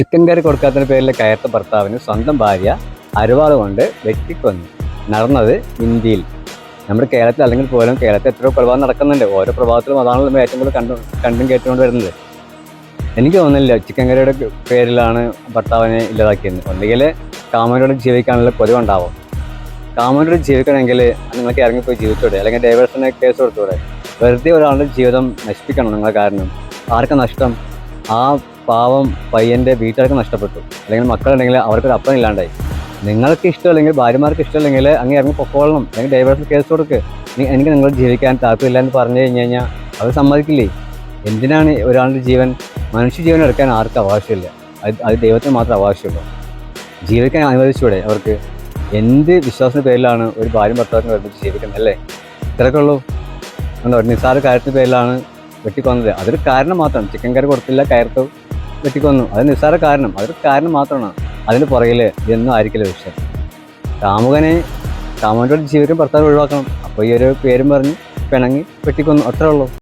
Chicken കറി കൊടുക്കാത്തതിന് പേരിൽ കയർത്ത ഭർത്താവിന് സ്വന്തം ഭാര്യ അരിവാൾ കൊണ്ട് വെട്ടിക്കൊന്നു. നടന്നത് ഇന്ത്യയിൽ. നമ്മുടെ കേരളത്തിൽ അല്ലെങ്കിൽ പോലും കേരളത്തിൽ എത്രയോ പ്രഭാവം നടക്കുന്നുണ്ട്. ഓരോ പ്രഭാവത്തിലും അതാണല്ലോ ഏറ്റവും കൂടുതൽ കണ്ടും കേട്ടുകൊണ്ട് വരുന്നത്. എനിക്ക് തോന്നുന്നില്ല ചിക്കൻ കറിയുടെ പേരിലാണ് ഭർത്താവിനെ ഇല്ലാതാക്കിയത്. ഒന്നുകിൽ കാമുകനോട് ജീവിക്കാനുള്ള കൊതിവുണ്ടാവും. കാമുകനോട് ജീവിക്കണമെങ്കിൽ നിങ്ങൾക്ക് ഇറങ്ങിപ്പോയി ജീവിച്ചൂടെ, അല്ലെങ്കിൽ ഡൈവേഴ്സിനെ കേസ് കൊടുത്തൂടെ? വെറുതെ ഒരാളുടെ ജീവിതം നശിപ്പിക്കണം നിങ്ങളെ കാരണം. ആർക്കും നഷ്ടം? ആ പാവം പയ്യൻ്റെ വീട്ടുകാർക്ക് നഷ്ടപ്പെട്ടു, അല്ലെങ്കിൽ മക്കളുണ്ടെങ്കിൽ അവർക്കൊരു അപ്പം ഇല്ലാണ്ടായി. നിങ്ങൾക്ക് ഇഷ്ടമല്ലെങ്കിൽ, ഭാര്യമാർക്ക് ഇഷ്ടമല്ലെങ്കിൽ അങ്ങ് ഇറങ്ങി പൊക്കോളണം, അല്ലെങ്കിൽ ഡൈവേഴ്സിന് കേസ് കൊടുക്ക്. എനിക്ക് നിങ്ങൾ ജീവിക്കാൻ താല്പര്യമില്ല എന്ന് പറഞ്ഞു കഴിഞ്ഞാൽ അവർ സമ്മതിക്കില്ലേ? എന്തിനാണ് ഒരാളുടെ ജീവൻ? മനുഷ്യ ജീവൻ എടുക്കാൻ ആർക്കും അവകാശമില്ല. അത് ദൈവത്തിന് മാത്രമേ അവകാശമുള്ളൂ. ജീവിക്കാൻ അനുവദിച്ചൂടെ അവർക്ക്? എന്ത് വിശ്വാസത്തിൻ്റെ പേരിലാണ് ഒരു ഭാര്യ ഭർത്താവിനെ ഒരുമിച്ച് ജീവിക്കുന്നത്? അല്ലേ? ഇത്രയൊക്കെ ഉള്ളൂ. ഒരു നിസ്സാര കാര്യത്തിൻ്റെ പേരിലാണ് വെട്ടിക്കൊന്നത്. അതൊരു കാരണം മാത്രമാണ്. ചിക്കൻ കറി കൊടുത്തില്ല, കയർത്തു, വെട്ടിക്കൊന്നു. അത് നിസ്സാര കാരണം, അതൊരു കാരണം മാത്രമാണ്. അതിന് പുറകിൽ ഇതൊന്നും ആയിരിക്കില്ല വിഷയം. കാമുകനോട് ജീവിക്കാൻ ഭർത്താവ് ഒഴിവാക്കണം. അപ്പോൾ ഈ ഒരു പേരും പറഞ്ഞ് പിണങ്ങി വെട്ടിക്കൊന്നു, അത്രേ ഉള്ളൂ.